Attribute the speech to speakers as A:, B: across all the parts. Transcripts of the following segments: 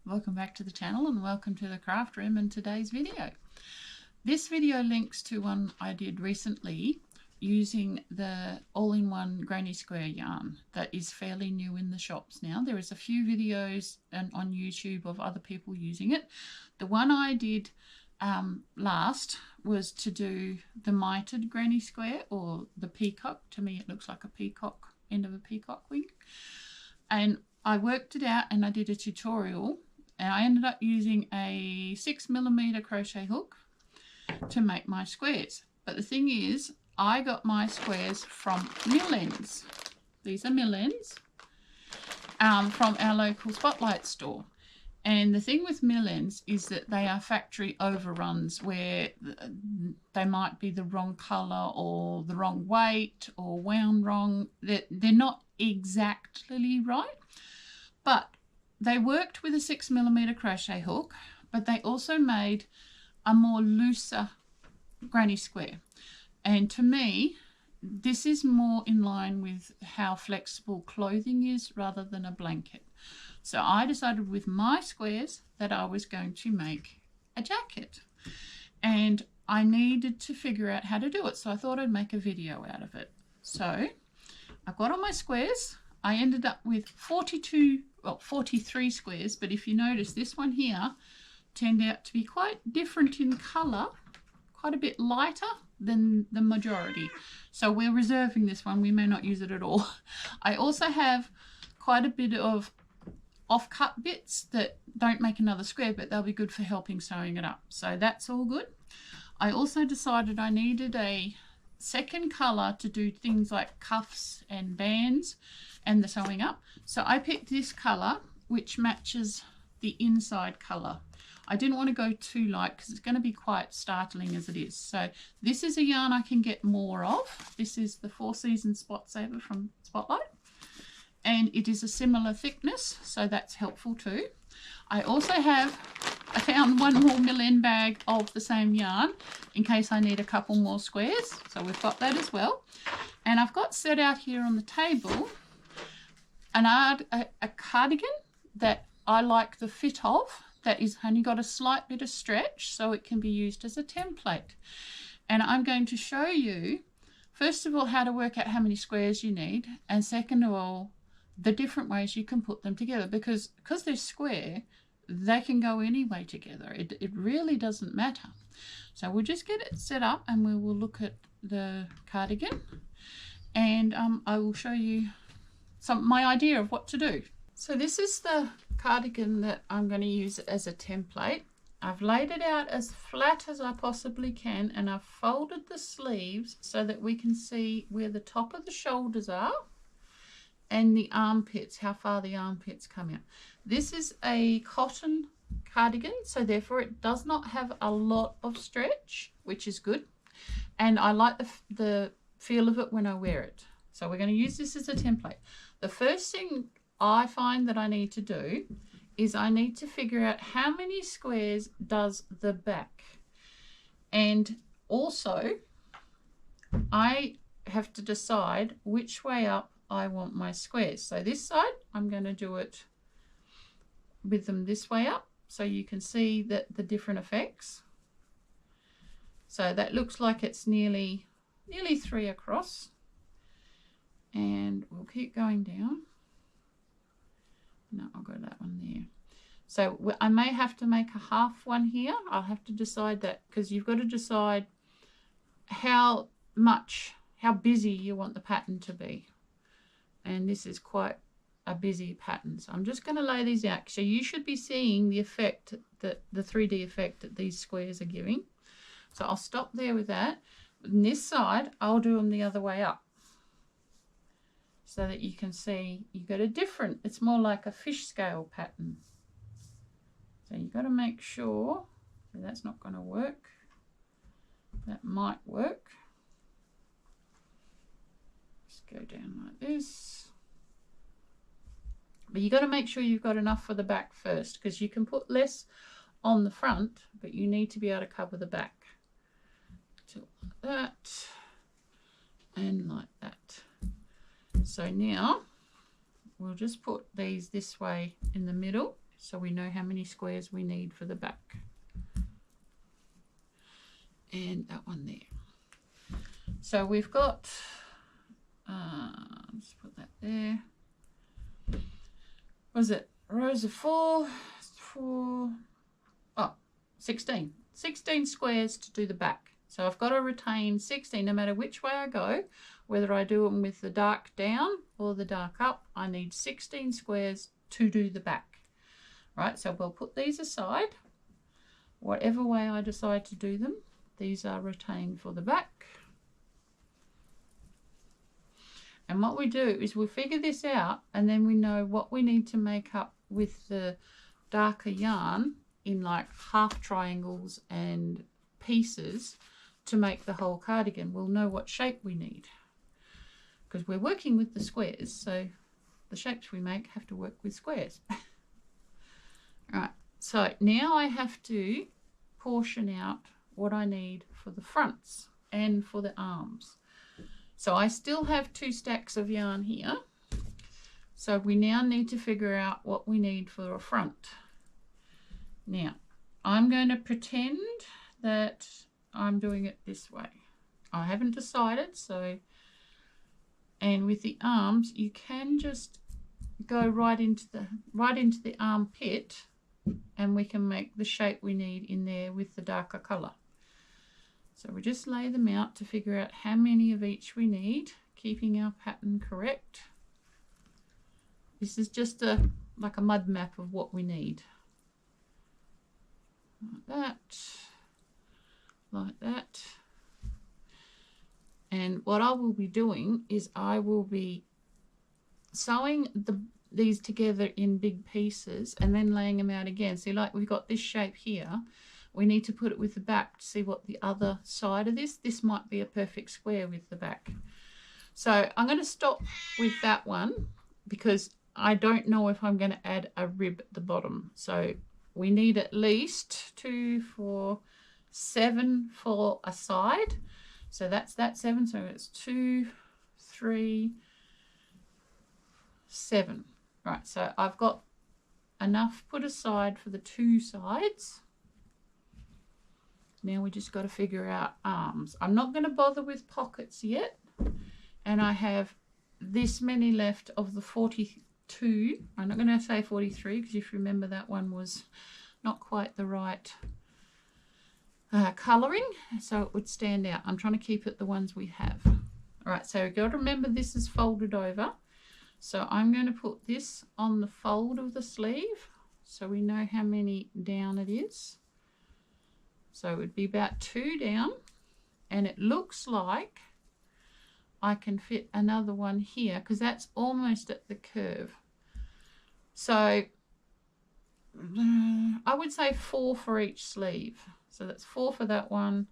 A: welcome back to the channel and welcome to the craft room and today's video. This video links to one I did recently using the all-in-one granny square yarn that is fairly new in the shops now. There is a few videos on YouTube of other people using it. The one I did last was to do the mitered granny square, or the peacock. To me it looks like a peacock, end of a peacock wing. And I worked it out and I did a tutorial, and I ended up using a 6mm crochet hook to make my squares. But the thing is, I got my squares from mill ends. These are mill ends from our local Spotlight store. And the thing with mill ends is that they are factory overruns where they might be the wrong colour or the wrong weight or wound wrong. They're not exactly right, but they worked with a 6mm crochet hook, but they also made a more looser granny square. And to me, this is more in line with how flexible clothing is rather than a blanket. So I decided with my squares that I was going to make a jacket, and I needed to figure out how to do it. So I thought I'd make a video out of it. So I've got all my squares. I ended up with 43 squares, but if you notice, this one here turned out to be quite different in colour, quite a bit lighter than the majority. So we're reserving this one. We may not use it at all. I also have quite a bit of off-cut bits that don't make another square, but they'll be good for helping sewing it up. So that's all good. I also decided I needed a second colour to do things like cuffs and bands and the sewing up. So I picked this colour, which matches the inside colour. I didn't want to go too light because it's going to be quite startling as it is. So this is a yarn I can get more of. This is the 4 Season Spot Saver from Spotlight, and it is a similar thickness, so that's helpful too. I found one more mill end bag of the same yarn in case I need a couple more squares, so we've got that as well. And I've got set out here on the table a cardigan that I like the fit of, that is only got a slight bit of stretch, so it can be used as a template. And I'm going to show you, first of all, how to work out how many squares you need, and second of all, the different ways you can put them together, because they're square, they can go any way together. It really doesn't matter. So we'll just get it set up and we will look at the cardigan, and I will show you my idea of what to do. So this is the cardigan that I'm going to use as a template. I've laid it out as flat as I possibly can, and I've folded the sleeves so that we can see where the top of the shoulders are and the armpits, how far the armpits come out. This is a cotton cardigan, so therefore it does not have a lot of stretch, which is good, and I like the feel of it when I wear it. So we're going to use this as a template. The first thing I find that I need to do is I need to figure out how many squares does the back, and also I have to decide which way up I want my squares. So this side I'm going to do it with them this way up, so you can see that the different effects. So that looks like it's nearly 3 across, and we'll keep going down. No, I'll go that one there. So I may have to make a half one here. I'll have to decide that, because you've got to decide how busy you want the pattern to be. And this is quite a busy pattern. So I'm just going to lay these out. So you should be seeing the effect, the 3D effect that these squares are giving. So I'll stop there with that. On this side, I'll do them the other way up, so that you can see you've got a different, it's more like a fish scale pattern. So you've got to make sure, so that's not going to work. That might work. Just go down like this. But you've got to make sure you've got enough for the back first, because you can put less on the front, but you need to be able to cover the back. So like that, and like that. So now we'll just put these this way in the middle, so we know how many squares we need for the back. And that one there. So we've got, let's put that there. Was it rows of 4, 16. 16 squares to do the back. So I've got to retain 16 no matter which way I go, whether I do them with the dark down or the dark up. I need 16 squares to do the back. Right, so we'll put these aside. Whatever way I decide to do them, these are retained for the back. And what we do is we figure this out, and then we know what we need to make up with the darker yarn in like half triangles and pieces to make the whole cardigan. We'll know what shape we need because we're working with the squares, so the shapes we make have to work with squares. Right, so now I have to portion out what I need for the fronts and for the arms. So I still have 2 stacks of yarn here. So we now need to figure out what we need for a front. Now, I'm going to pretend that I'm doing it this way. I haven't decided, so, and with the arms, you can just go right into the armpit, and we can make the shape we need in there with the darker colour. So we just lay them out to figure out how many of each we need, keeping our pattern correct. This is just like a mud map of what we need. Like that. And what I will be doing is I will be sewing these together in big pieces and then laying them out again. See, like we've got this shape here. We need to put it with the back to see what the other side of this might be a perfect square with the back. So I'm going to stop with that one because I don't know if I'm going to add a rib at the bottom. So we need at least 2, 4, 7 for a side. So that's that 7. So it's 2, 3, 7. Right, so I've got enough put aside for the 2 sides. Now we just got to figure out arms. I'm not going to bother with pockets yet. And I have this many left of the 42. I'm not going to say 43 because if you remember that one was not quite the right colouring. So it would stand out. I'm trying to keep it the ones we have. All right, so you've got to remember this is folded over. So I'm going to put this on the fold of the sleeve so we know how many down it is. So it would be about 2 down, and it looks like I can fit another one here because that's almost at the curve. So I would say 4 for each sleeve. So that's 4 for that one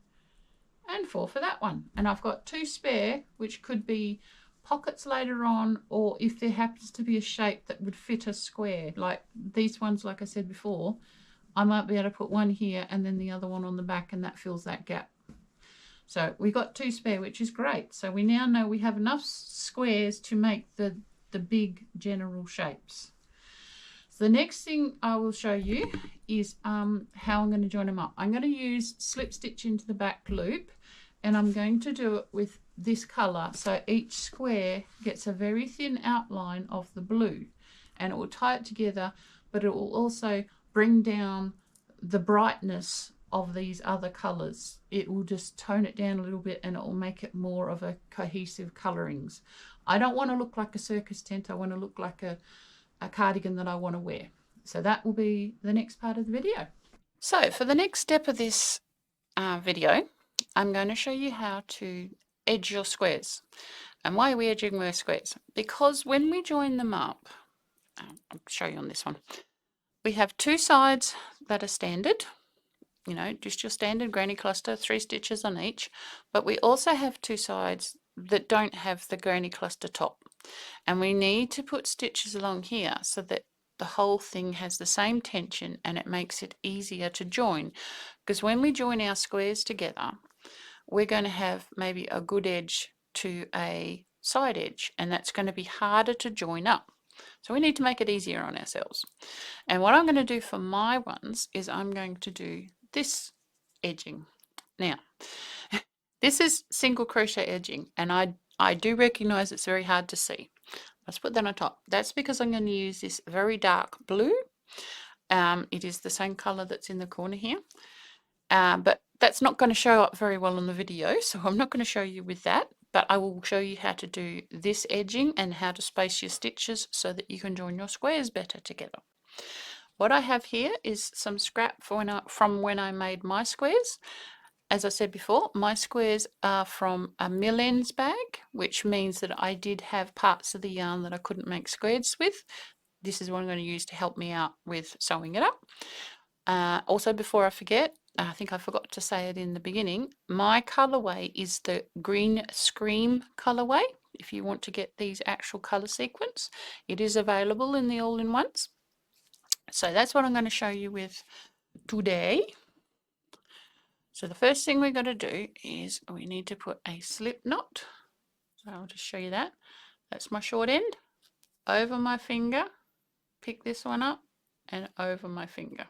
A: and 4 for that one. And I've got 2 spare, which could be pockets later on, or if there happens to be a shape that would fit a square, like these ones, like I said before, I might be able to put one here and then the other one on the back, and that fills that gap. So we got 2 spare, which is great. So we now know we have enough squares to make the big general shapes. So the next thing I will show you is how I'm going to join them up. I'm going to use slip stitch into the back loop, and I'm going to do it with this colour, so each square gets a very thin outline of the blue, and it will tie it together, but it will also bring down the brightness of these other colours. It will just tone it down a little bit, and it will make it more of a cohesive colourings. I don't want to look like a circus tent. I want to look like a cardigan that I want to wear. So that will be the next part of the video. So for the next step of this video, I'm going to show you how to edge your squares. And why are we edging our squares? Because when we join them up, I'll show you on this one, we have 2 sides that are standard, you know, just your standard granny cluster, 3 stitches on each, but we also have 2 sides that don't have the granny cluster top, and we need to put stitches along here so that the whole thing has the same tension and it makes it easier to join, because when we join our squares together, we're going to have maybe a good edge to a side edge, and that's going to be harder to join up. So we need to make it easier on ourselves. And what I'm going to do for my ones is I'm going to do this edging. Now, this is single crochet edging, and I do recognize it's very hard to see. Let's put that on top. That's because I'm going to use this very dark blue. It is the same color that's in the corner here. But that's not going to show up very well in the video, so I'm not going to show you with that, but I will show you how to do this edging and how to space your stitches so that you can join your squares better together. What I have here is some scrap from when I made my squares. As I said before, my squares are from a mill ends bag, which means that I did have parts of the yarn that I couldn't make squares with. This is what I'm going to use to help me out with sewing it up. Also, before I forget, I think I forgot to say it in the beginning, my colorway is the Green Scream colorway. If you want to get these actual color sequence, it is available in the all-in-ones. So that's what I'm going to show you with today. So the first thing we're going to do is we need to put a slip knot. So I'll just show you that. That's my short end. Over my finger, pick this one up, and over my finger.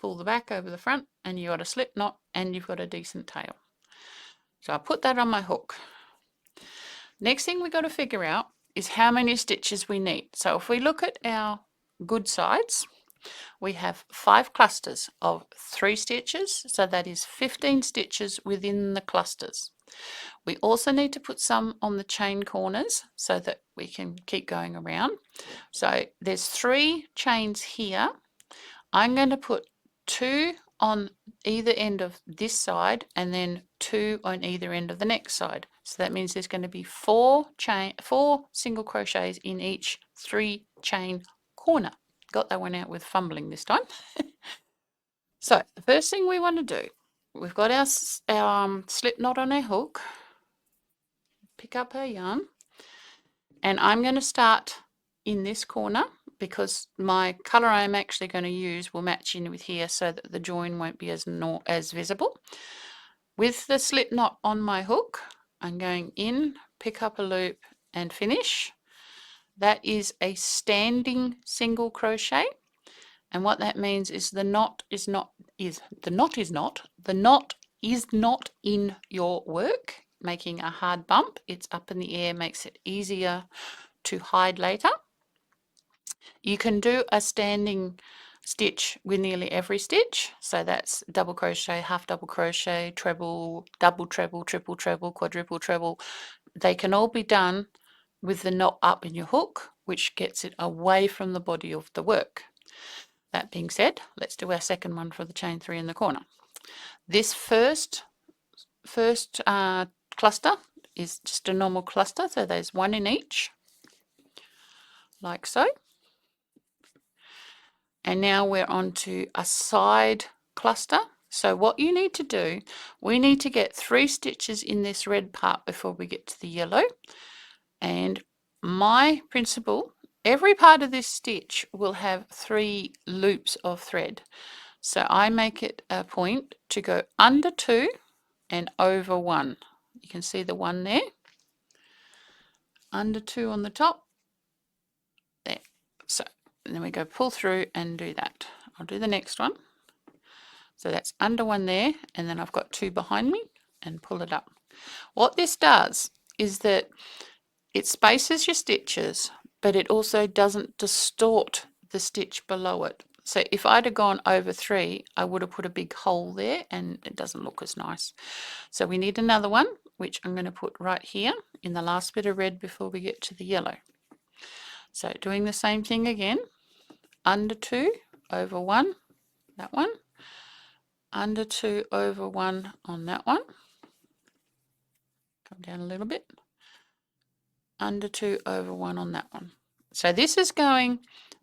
A: Pull the back over the front, and you've got a slip knot, and you've got a decent tail. So I put that on my hook. Next thing we've got to figure out is how many stitches we need. So if we look at our good sides, we have 5 clusters of 3 stitches, so that is 15 stitches within the clusters. We also need to put some on the chain corners so that we can keep going around. So there's 3 chains here. I'm going to put 2 on either end of this side and then 2 on either end of the next side. So that means there's going to be 4 single crochets in each 3 chain corner. Got that one out with fumbling this time. So the first thing we want to do, we've got our slip knot on our hook. Pick up our yarn, and I'm going to start in this corner because my color I'm actually going to use will match in with here so that the join won't be as visible. With the slip knot on my hook, I'm going in, pick up a loop, and finish. That is a standing single crochet, and what that means is the knot is not in your work, making a hard bump. It's up in the air, makes it easier to hide later. You can do a standing stitch with nearly every stitch, so that's double crochet, half double crochet, treble, double treble, triple treble, quadruple treble. They can all be done with the knot up in your hook, which gets it away from the body of the work. That being said, let's do our second one for the chain 3 in the corner. This first cluster is just a normal cluster, so there's 1 in each, like so. And now we're on to a side cluster. So what you need to do, we need to get 3 stitches in this red part before we get to the yellow. And my principle, every part of this stitch will have 3 loops of thread. So I make it a point to go under 2 and over 1. You can see the 1 there. Under 2 on the top. There. So and then we go pull through and do that. I'll do the next one. So that's under 1 there, and then I've got 2 behind me, and pull it up. What this does is that it spaces your stitches, but it also doesn't distort the stitch below it. So if I'd have gone over 3, I would have put a big hole there, and it doesn't look as nice. So we need another one, which I'm going to put right here in the last bit of red before we get to the yellow. So doing the same thing again, under 2, over 1, that one, under 2, over 1 on that one, come down a little bit, under 2, over 1 on that one. So this is going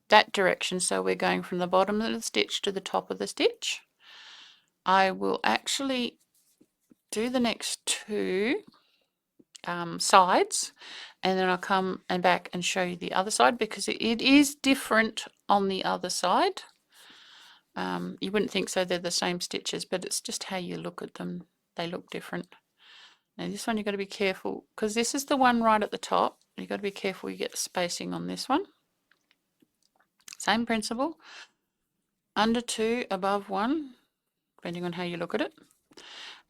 A: that direction, so we're going from the bottom of the stitch to the top of the stitch. I will actually do the next 2 sides, and then I'll come and back and show you the other side because it is different on the other side. You wouldn't think so, they're the same stitches, but it's just how you look at them, they look different. Now this one you've got to be careful because this is the one right at the top. You've got to be careful you get the spacing on this one. Same principle. Under 2, above 1, depending on how you look at it.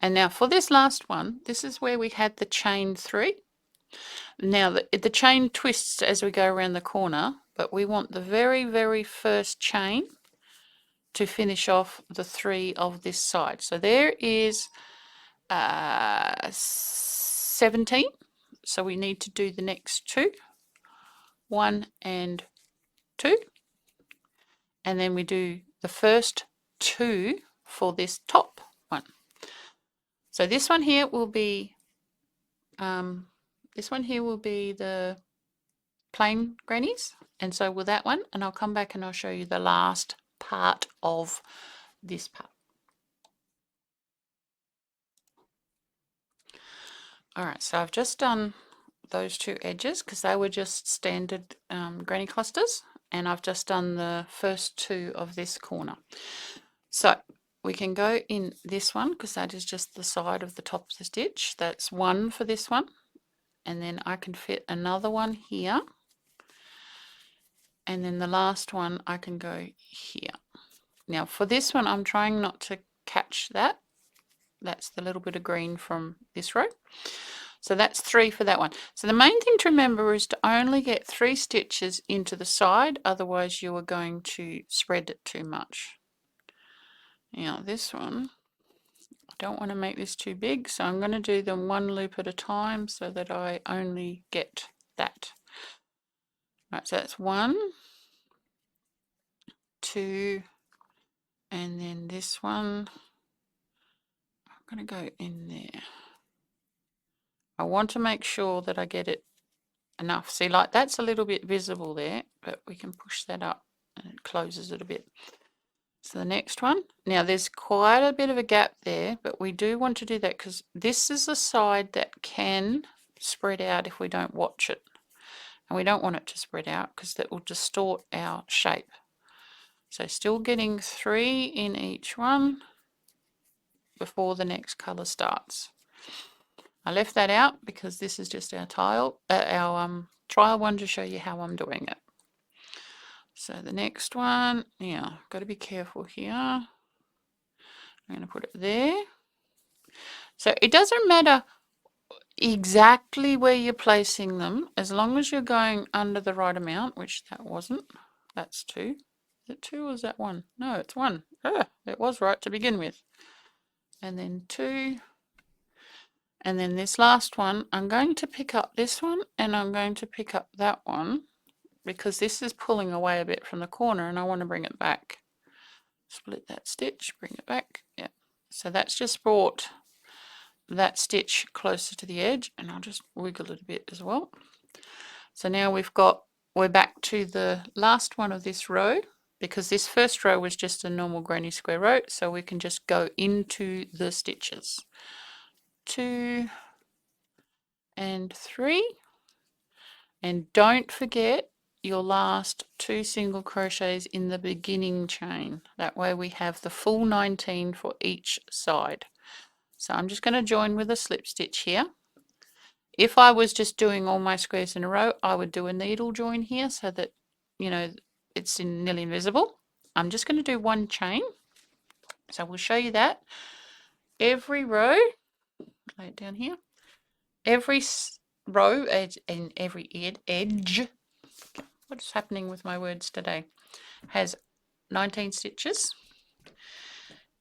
A: And now for this last one, this is where we had the chain 3. Now the chain twists as we go around the corner, but we want the very, very first chain to finish off the 3 of this side. So there is 17. So we need to do the next 2. 1 and 2. And then we do the first 2 for this top one. So this one here will be the plain grannies, and so will that one, and I'll come back and I'll show you the last part of this part. Alright, so I've just done those 2 edges because they were just standard granny clusters, and I've just done the first 2 of this corner. So we can go in this one because that is just the side of the top of the stitch. That's 1 for this one, and then I can fit another one here, and then the last one I can go here. Now for this one I'm trying not to catch that. That's the little bit of green from this row. So that's 3 for that one. So the main thing to remember is to only get 3 stitches into the side, otherwise you are going to spread it too much. Now this one, I don't want to make this too big, so I'm going to do them 1 loop at a time so that I only get that. Right, so that's 1, 2, and then this one, I'm going to go in there. I want to make sure that I get it enough. See, like that's a little bit visible there, but we can push that up and it closes it a bit. So the next one, now there's quite a bit of a gap there, but we do want to do that because this is the side that can spread out if we don't watch it. And we don't want it to spread out because that will distort our shape. So still getting 3 in each one before the next color starts. I left that out because this is just our trial one to show you how I'm doing it. So the next one, now got to be careful here. I'm going to put it there. So it doesn't matter exactly where you're placing them, as long as you're going under the right amount, which that wasn't. That's 2. Is it 2 or is that 1? No, it's 1. It was right to begin with. And then 2. And then this last one, I'm going to pick up this one and I'm going to pick up that one because this is pulling away a bit from the corner and I want to bring it back. Split that stitch, bring it back. Yeah. So that's just brought that stitch closer to the edge, and I'll just wiggle it a bit as well. So now we're back to the last one of this row because this first row was just a normal granny square row, so we can just go into the stitches. 2 and 3, and don't forget your last 2 single crochets in the beginning chain. That way we have the full 19 for each side. So I'm just going to join with a slip stitch here. If I was just doing all my squares in a row, I would do a needle join here so that, you know, it's nearly invisible. I'm just going to do 1 chain. So we'll show you that. Every row, lay it down here, every row and every edge, what's happening with my words today, has 19 stitches.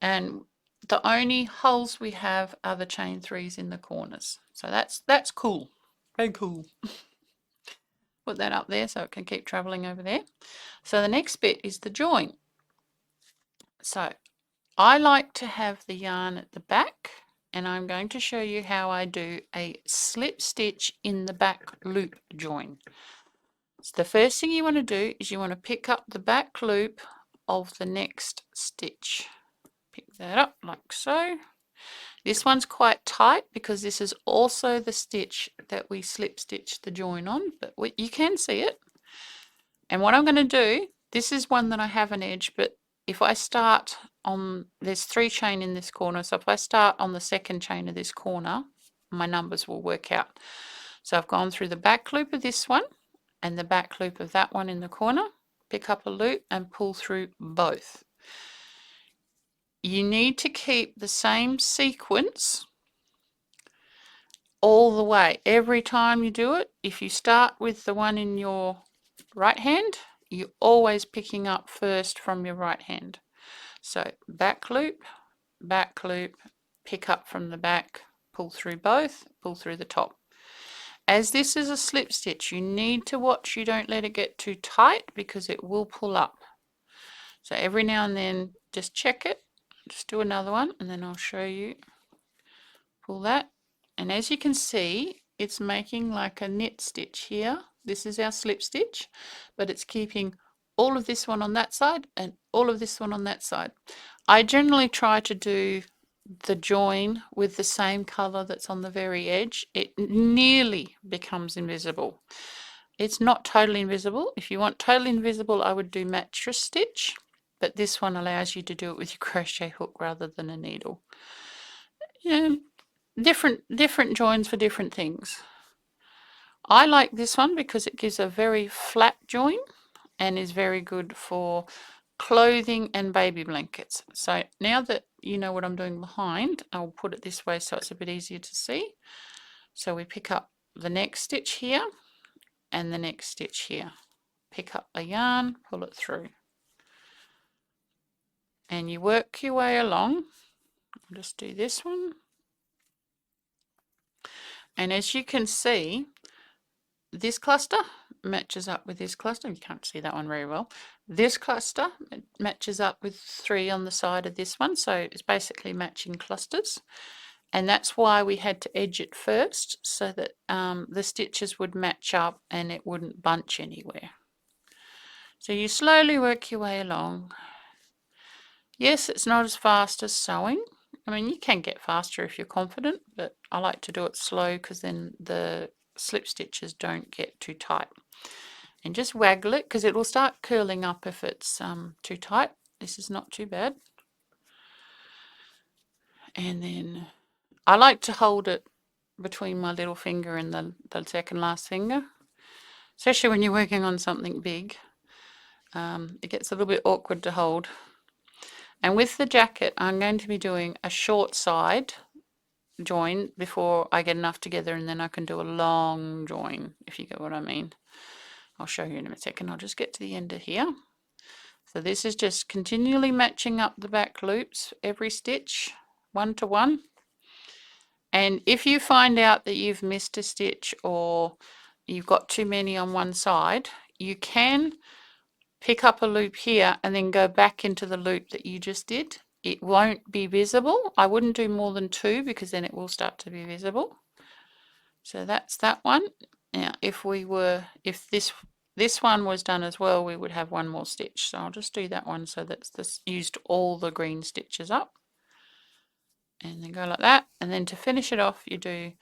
A: And the only holes we have are the chain 3s in the corners. So that's cool. Very cool. Put that up there so it can keep traveling over there. So the next bit is the join. So I like to have the yarn at the back, and I'm going to show you how I do a slip stitch in the back loop join. So the first thing you want to do is you want to pick up the back loop of the next stitch. Pick that up like so. This one's quite tight because this is also the stitch that we slip stitch the join on, but you can see it. And what I'm going to do, this is one that I have an edge, but if I start on, there's 3 chain in this corner, so if I start on the second chain of this corner, my numbers will work out. So I've gone through the back loop of this one and the back loop of that one in the corner, pick up a loop and pull through both. You need to keep the same sequence all the way. Every time you do it, if you start with the one in your right hand, you're always picking up first from your right hand. So back loop, pick up from the back, pull through both, pull through the top. As this is a slip stitch, you need to watch you don't let it get too tight because it will pull up. So every now and then just check it. Just do another one and then I'll show you. Pull that, and as you can see, it's making like a knit stitch here. This is our slip stitch, but it's keeping all of this one on that side and all of this one on that side. I generally try to do the join with the same color that's on the very edge. It nearly becomes invisible. It's not totally invisible. If you want totally invisible, I would do mattress stitch, but this one allows you to do it with your crochet hook rather than a needle. Yeah, different joins for different things. I like this one because it gives a very flat join and is very good for clothing and baby blankets. So now that you know what I'm doing behind, I'll put it this way so it's a bit easier to see. So we pick up the next stitch here and the next stitch here. Pick up a yarn, pull it through. And you work your way along. I'll just do this one. And as you can see, this cluster matches up with this cluster. You can't see that one very well. This cluster matches up with 3 on the side of this one, so it's basically matching clusters. And that's why we had to edge it first, so that the stitches would match up and it wouldn't bunch anywhere. So you slowly work your way along. Yes, it's not as fast as sewing. I mean, you can get faster if you're confident, but I like to do it slow because then the slip stitches don't get too tight. And just waggle it because it will start curling up if it's too tight. This is not too bad. And then I like to hold it between my little finger and the second last finger, especially when you're working on something big. It gets a little bit awkward to hold. And with the jacket, I'm going to be doing a short side join before I get enough together, and then I can do a long join, if you get what I mean. I'll show you in a second. I'll just get to the end of here. So this is just continually matching up the back loops, every stitch, 1 to 1. And if you find out that you've missed a stitch or you've got too many on one side, you can pick up a loop here and then go back into the loop that you just did. It won't be visible. I wouldn't do more than 2 because then it will start to be visible. So that's that one. Now if this one was done as well, we would have 1 more stitch. So I'll just do that one so that's this used all the green stitches up. And then go like that. And then to finish it off, you do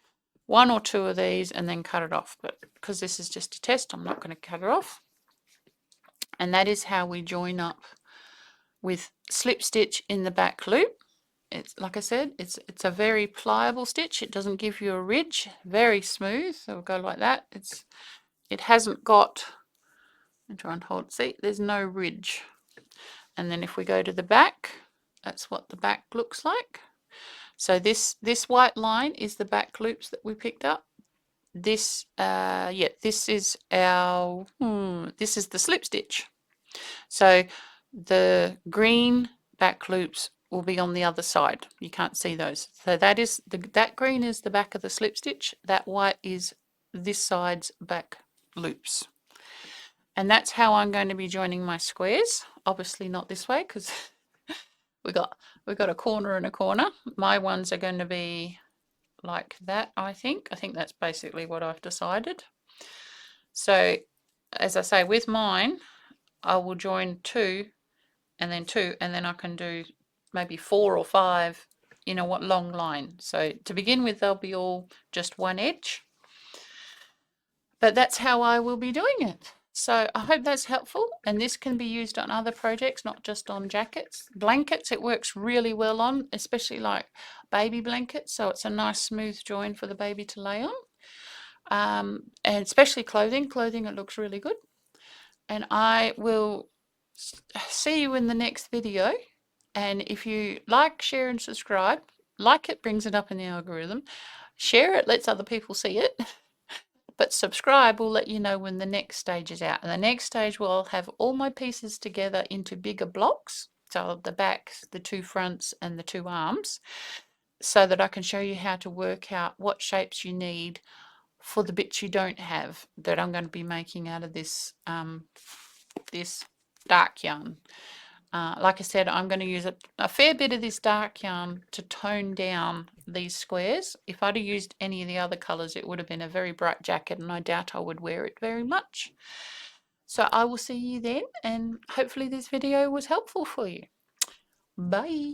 A: 1 or 2 of these and then cut it off. But because this is just a test, I'm not going to cut it off. And that is how we join up with slip stitch in the back loop. It's like I said, it's a very pliable stitch. It doesn't give you a ridge, very smooth. So we'll go like that. It hasn't got, I'm trying to hold, see, there's no ridge. And then if we go to the back, that's what the back looks like. So this white line is the back loops that we picked up. This this is our this is the slip stitch. So the green back loops will be on the other side. You can't see those. So that green is the back of the slip stitch. That white is this side's back loops. And that's how I'm going to be joining my squares. Obviously not this way because we've got a corner and a corner. My ones are going to be like that, I think. I think that's basically what I've decided. So as I say, with mine, I will join 2 and then 2, and then I can do maybe 4 or 5 in a long line. So to begin with, they'll be all just 1 edge. But that's how I will be doing it. So I hope that's helpful, and this can be used on other projects, not just on jackets. Blankets, it works really well on, especially like baby blankets, so it's a nice smooth join for the baby to lay on. And especially clothing, it looks really good. and I will see you in the next video. And if you like, share and subscribe, like it brings it up in the algorithm, share it lets other people see it, but subscribe will let you know when the next stage is out. And the next stage will have all my pieces together into bigger blocks, so the back, the two fronts and the two arms, so that I can show you how to work out what shapes you need for the bits you don't have that I'm going to be making out of this this dark yarn. Like I said, I'm going to use a fair bit of this dark yarn to tone down these squares. If I'd have used any of the other colours, it would have been a very bright jacket, and I doubt I would wear it very much. So I will see you then, and hopefully this video was helpful for you. Bye.